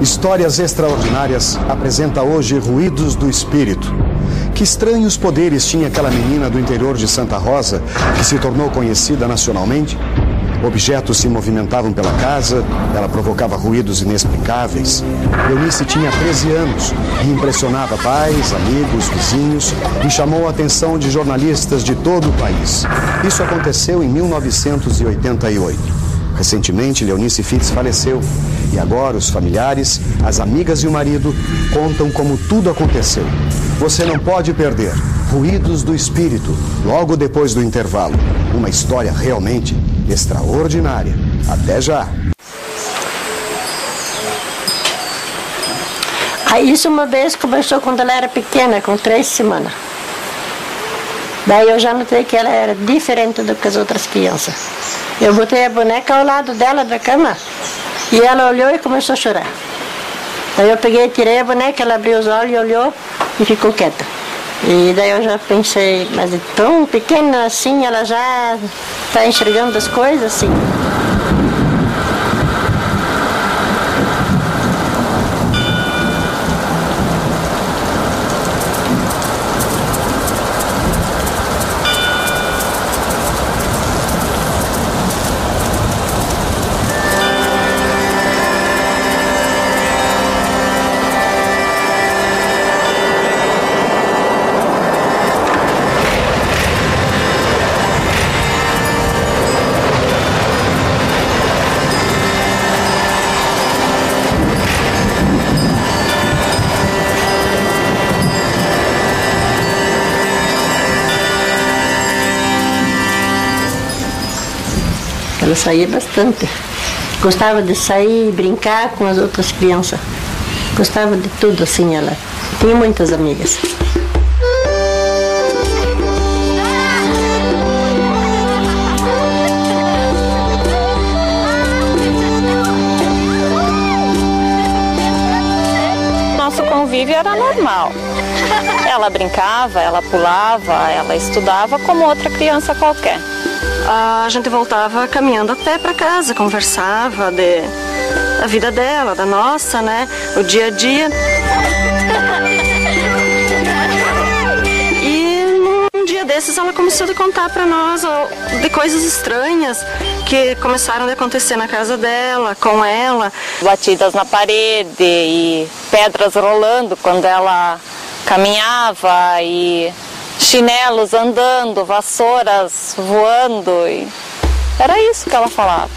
Histórias Extraordinárias apresenta hoje Ruídos do Espírito. Que estranhos poderes tinha aquela menina do interior de Santa Rosa que se tornou conhecida nacionalmente? Objetos se movimentavam pela casa, ela provocava ruídos inexplicáveis. Eunice tinha 13 anos e impressionava pais, amigos, vizinhos e chamou a atenção de jornalistas de todo o país. Isso aconteceu em 1988. Recentemente, Leonice Fitz faleceu e agora os familiares, as amigas e o marido contam como tudo aconteceu. Você não pode perder Ruídos do Espírito, logo depois do intervalo. Uma história realmente extraordinária. Até já! Isso uma vez começou quando ela era pequena, com 3 semanas. Daí eu já notei que ela era diferente do que as outras crianças. Eu botei a boneca ao lado dela da cama e ela olhou e começou a chorar. Daí eu peguei, tirei a boneca, ela abriu os olhos, olhou e ficou quieta. E daí eu já pensei, mas é tão pequena assim, ela já está enxergando as coisas assim. Ela saía bastante. Gostava de sair e brincar com as outras crianças. Gostava de tudo, assim, ela tinha muitas amigas. Nosso convívio era normal. Ela brincava, ela pulava, ela estudava como outra criança qualquer. A gente voltava caminhando a pé para casa, conversava da vida dela, da nossa, né? O dia a dia. E num dia desses ela começou a contar para nós de coisas estranhas que começaram a acontecer na casa dela, com ela. Batidas na parede e pedras rolando quando ela caminhava e chinelos andando, vassouras voando. E era isso que ela falava.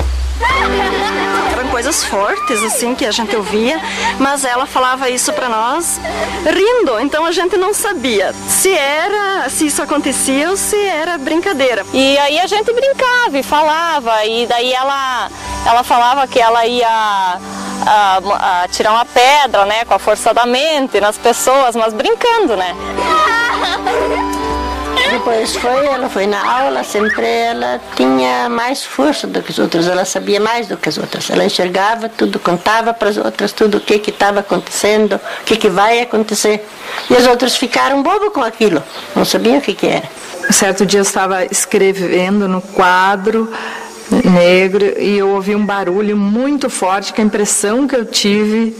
Eram coisas fortes, assim, que a gente ouvia, mas ela falava isso para nós rindo, então a gente não sabia se isso acontecia ou se era brincadeira. E aí a gente brincava e falava, e daí ela falava que ela ia tirar uma pedra, né, com a força da mente nas pessoas, mas brincando, né? Depois ela foi na aula, sempre ela tinha mais força do que as outras, ela sabia mais do que as outras. Ela enxergava tudo, contava para as outras tudo o que estava acontecendo, o que vai acontecer. E as outras ficaram bobas com aquilo, não sabiam o que era. Certo dia eu estava escrevendo no quadro negro e eu ouvi um barulho muito forte, que a impressão que eu tive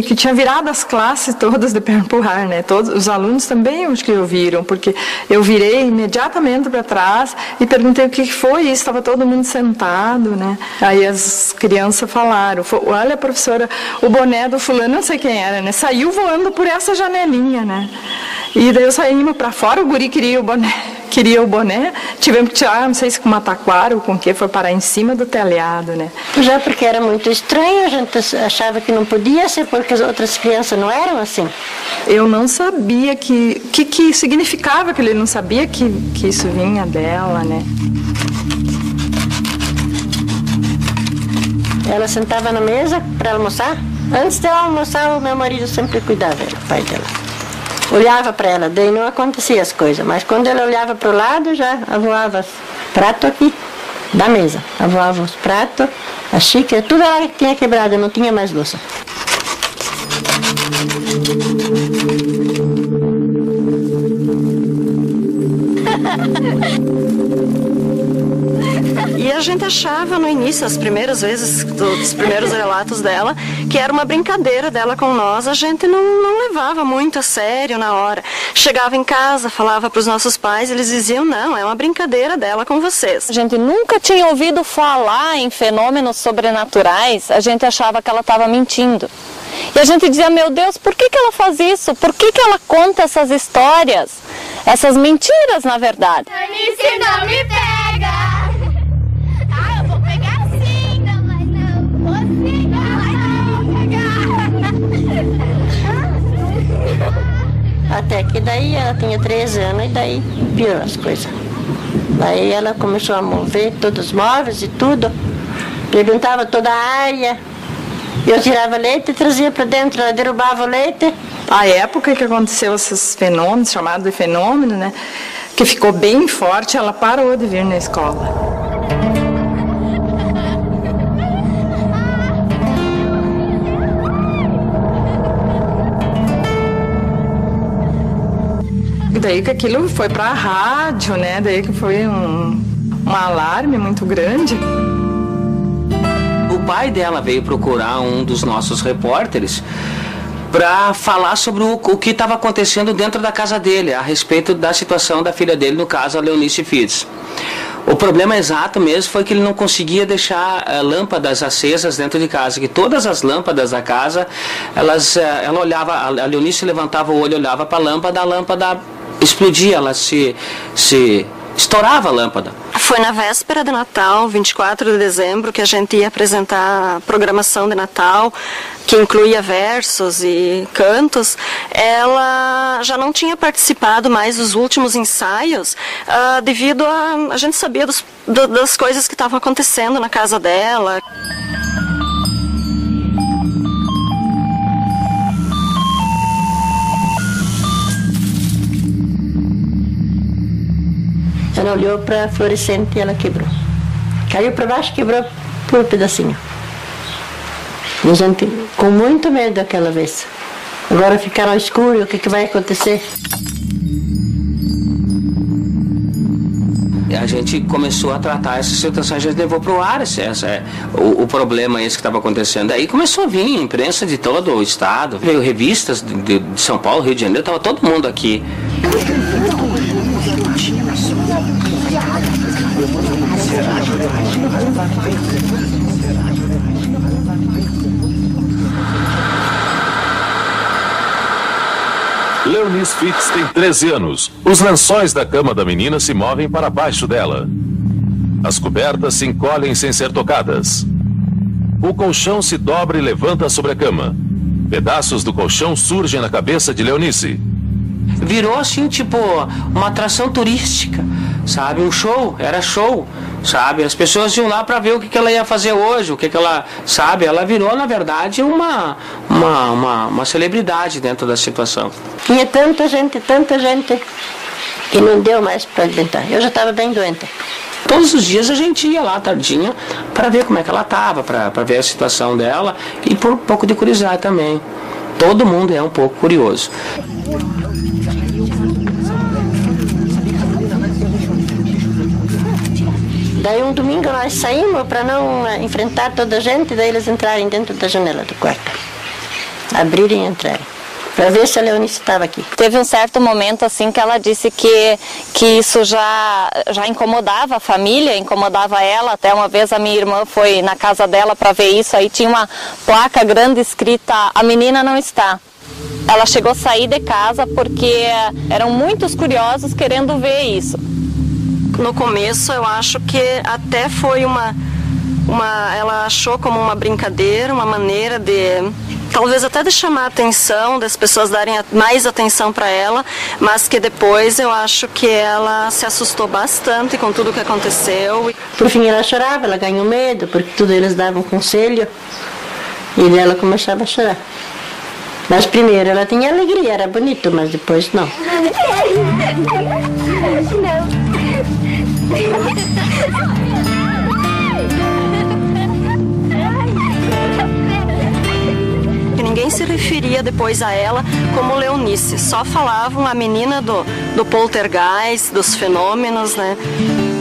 que tinha virado as classes todas de perna pro ar, né? Todos os alunos também acho que ouviram, porque eu virei imediatamente para trás e perguntei o que foi isso, estava todo mundo sentado, né? Aí as crianças falaram, olha, professora, o boné do fulano, não sei quem era, né? Saiu voando por essa janelinha, né? E daí eu saímos para fora, o guri queria o boné, tivemos que tirar, não sei se com uma taquara ou com o que, foi parar em cima do telhado, né? Já porque era muito estranho, a gente achava que não podia ser porque as outras crianças não eram assim. Eu não sabia que significava aquilo, ele não sabia que isso vinha dela, né? Ela sentava na mesa para almoçar. Antes dela almoçar, o meu marido sempre cuidava dela, o pai dela. Olhava para ela, daí não acontecia as coisas, mas quando ela olhava para o lado, já avoava os pratos aqui da mesa. Avoava os pratos, a xícara, tudo ela tinha quebrado, não tinha mais louça. E E a gente achava no início, as primeiras vezes, dos primeiros relatos dela, que era uma brincadeira dela com nós. A gente não levava muito a sério na hora. Chegava em casa, falava para os nossos pais, eles diziam, não, é uma brincadeira dela com vocês. A gente nunca tinha ouvido falar em fenômenos sobrenaturais, a gente achava que ela estava mentindo. E a gente dizia, meu Deus, por que ela faz isso? Por que ela conta essas histórias? Essas mentiras, na verdade. Eunice, não me pega! Ah, eu vou pegar sim, não, mas não vou sim, não pegar. Até que daí ela tinha 13 anos e daí piorou as coisas. Daí ela começou a mover todos os móveis e tudo. Perguntava toda a área. Eu tirava leite e trazia para dentro, ela derrubava o leite. A época que aconteceu esses fenômenos, chamados de fenômeno, né, que ficou bem forte, ela parou de vir na escola. E daí que aquilo foi para a rádio, né, daí que foi um alarme muito grande. O pai dela veio procurar um dos nossos repórteres para falar sobre o que estava acontecendo dentro da casa dele, a respeito da situação da filha dele, no caso a Leonice Fides. O problema exato mesmo foi que ele não conseguia deixar lâmpadas acesas dentro de casa, que todas as lâmpadas da casa, ela olhava, a Leonice levantava o olho, olhava para a lâmpada explodia, ela se estourava a lâmpada. Foi na véspera de Natal, 24 de dezembro, que a gente ia apresentar a programação de Natal, que incluía versos e cantos. Ela já não tinha participado mais dos últimos ensaios, devido a gente sabia das coisas que estavam acontecendo na casa dela. Ela olhou para a fluorescente e ela quebrou. Caiu para baixo e quebrou por um pedacinho. E a gente com muito medo daquela vez. Agora ficaram escuro, o que vai acontecer? A gente começou a tratar essa situação, a gente levou para o ar o problema esse que estava acontecendo. Aí começou a vir imprensa de todo o estado, veio revistas de São Paulo, Rio de Janeiro, estava todo mundo aqui. Leonice Fides tem 13 anos. Os lençóis da cama da menina se movem para baixo dela. As cobertas se encolhem sem ser tocadas. O colchão se dobra e levanta sobre a cama. Pedaços do colchão surgem na cabeça de Leonice. Virou assim, tipo, uma atração turística, sabe? Um show, era show, sabe? As pessoas iam lá para ver o que ela ia fazer hoje, o que ela, sabe? Ela virou, na verdade, uma celebridade dentro da situação. Tinha tanta gente, que não deu mais para aguentar. Eu já estava bem doente. Todos os dias a gente ia lá, tardinha, para ver como é que ela estava, para ver a situação dela e por um pouco de curiosidade também. Todo mundo é um pouco curioso. Daí um domingo nós saímos para não enfrentar toda a gente, daí eles entrarem dentro da janela do quarto. Abrirem e entrarem. Para ver se a Leonice estava aqui. Teve um certo momento assim que ela disse que isso já incomodava a família, incomodava ela. Até uma vez a minha irmã foi na casa dela para ver isso, aí tinha uma placa grande escrita, a menina não está. Ela chegou a sair de casa porque eram muitos curiosos querendo ver isso. No começo eu acho que até foi ela achou como uma brincadeira, uma maneira de, talvez até de chamar a atenção, das pessoas darem mais atenção para ela, mas que depois eu acho que ela se assustou bastante com tudo o que aconteceu. Por fim ela chorava, ela ganhou medo, porque tudo eles davam conselho, e ela começava a chorar. Mas primeiro ela tinha alegria, era bonito, mas depois não. Ninguém se referia depois a ela como Leonice. Só falavam a menina do poltergeist, dos fenômenos, né?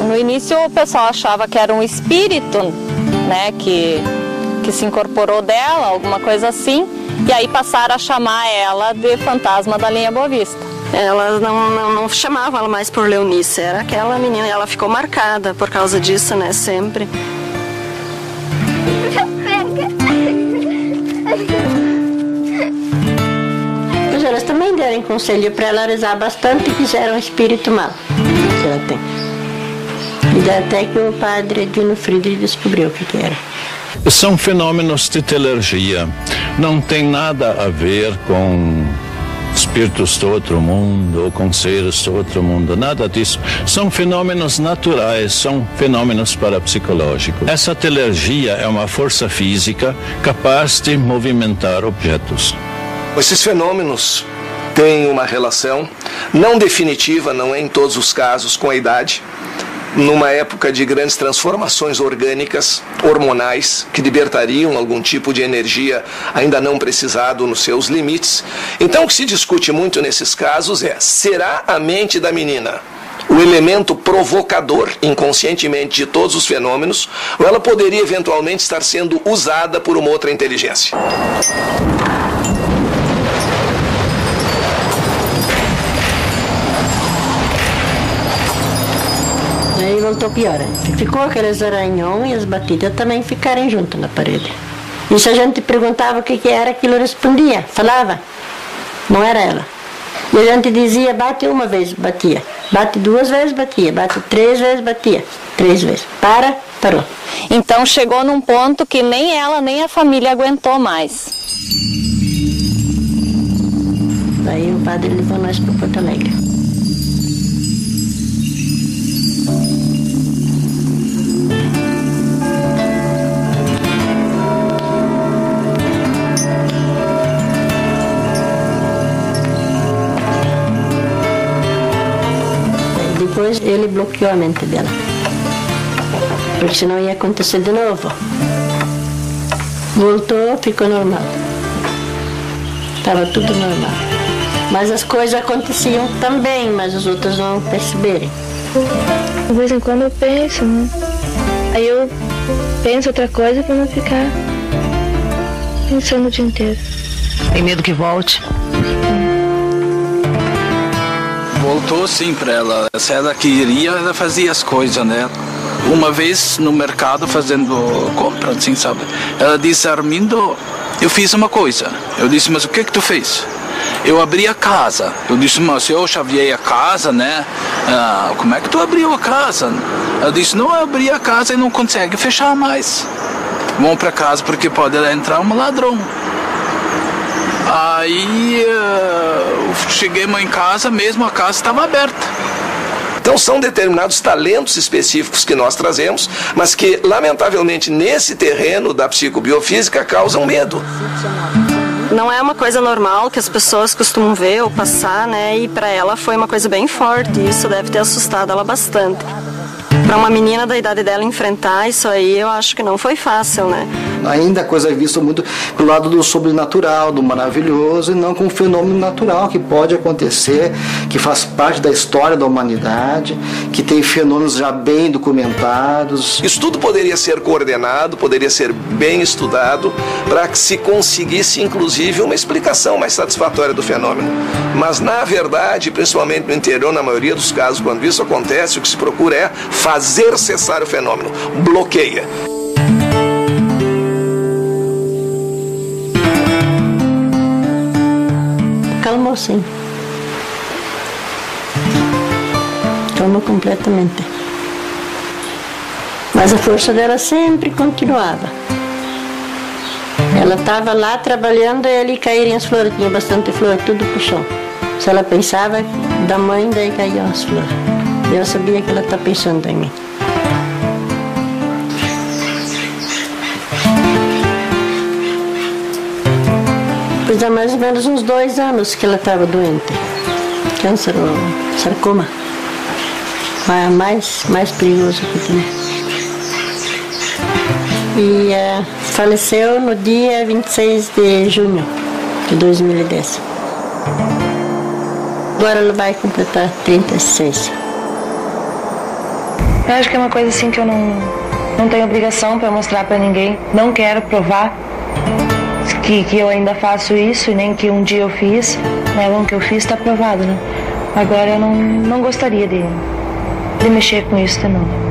No início o pessoal achava que era um espírito, né, que se incorporou dela, alguma coisa assim, e aí passaram a chamar ela de fantasma da linha Boa Vista. Ela não chamava ela mais por Leonice, era aquela menina, e ela ficou marcada por causa disso, né, sempre. Mas elas também deram conselho para ela rezar bastante, que já era um espírito mau que ela tem. E até que o padre Dino Friedrich descobriu o que era. São fenômenos de telergia. Não tem nada a ver com espíritos do outro mundo ou com seres do outro mundo, nada disso. São fenômenos naturais, são fenômenos parapsicológicos. Essa telergia é uma força física capaz de movimentar objetos. Esses fenômenos têm uma relação não definitiva, não é em todos os casos, com a idade. Numa época de grandes transformações orgânicas, hormonais, que libertariam algum tipo de energia ainda não precisado nos seus limites. Então o que se discute muito nesses casos é: será a mente da menina o elemento provocador inconscientemente de todos os fenômenos, ou ela poderia eventualmente estar sendo usada por uma outra inteligência? Aí voltou pior. Ficou aqueles aranhão e as batidas também ficaram junto na parede. E se a gente perguntava o que era, aquilo respondia, falava. Não era ela. E a gente dizia, bate uma vez, batia. Bate duas vezes, batia. Bate três vezes, batia. 3 vezes. Parou. Então chegou num ponto que nem ela, nem a família aguentou mais. Daí o padre levou nós para Porto Alegre. Depois ele bloqueou a mente dela, porque senão ia acontecer de novo. Voltou, ficou normal. Estava tudo normal. Mas as coisas aconteciam também, mas os outros não perceberem. De vez em quando eu penso, né? Aí eu penso outra coisa para não ficar pensando o dia inteiro. Tem medo que volte? Voltou sim para ela. Se ela queria, ela fazia as coisas, né? Uma vez no mercado fazendo compra, assim, sabe? Ela disse: Armindo, eu fiz uma coisa. Eu disse: mas o que tu fez? Eu abri a casa. Eu disse: mas eu chaveei a casa, né? Como é que tu abriu a casa? Ela disse: não, eu abri a casa e não consegue fechar mais. Vão para casa porque pode entrar um ladrão. Aí cheguemos em casa, mesmo a casa estava aberta. Então são determinados talentos específicos que nós trazemos, mas que lamentavelmente nesse terreno da psicobiofísica causam medo. Não é uma coisa normal que as pessoas costumam ver ou passar, né? E para ela foi uma coisa bem forte, isso deve ter assustado ela bastante. Para uma menina da idade dela enfrentar isso aí, eu acho que não foi fácil, né? Ainda a coisa é vista muito pelo lado do sobrenatural, do maravilhoso, e não com o fenômeno natural que pode acontecer, que faz parte da história da humanidade, que tem fenômenos já bem documentados. Isso tudo poderia ser coordenado, poderia ser bem estudado, para que se conseguisse, inclusive, uma explicação mais satisfatória do fenômeno. Mas, na verdade, principalmente no interior, na maioria dos casos, quando isso acontece, o que se procura é fazer cessar o fenômeno, bloqueia. Calmou sim. Calmou completamente. Mas a força dela sempre continuava. Ela estava lá trabalhando e ali caíram as flores, tinha bastante flor, tudo pro chão. Se ela pensava da mãe, daí caíam as flores. Eu sabia que ela está pensando em mim. Depois há mais ou menos uns 2 anos que ela estava doente. Câncer ou sarcoma. Mais perigoso que tinha. E faleceu no dia 26 de junho de 2010. Agora ela vai completar 36. Eu acho que é uma coisa assim que eu não tenho obrigação para mostrar para ninguém. Não quero provar que eu ainda faço isso e nem que um dia eu fiz. Mas o que eu fiz está provado, né? Agora eu não gostaria de mexer com isso, não.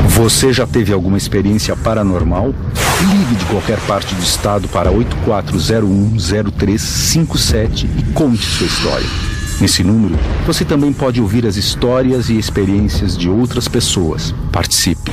Você já teve alguma experiência paranormal? Ligue de qualquer parte do estado para 8401-0357 e conte sua história. Nesse número, você também pode ouvir as histórias e experiências de outras pessoas. Participe!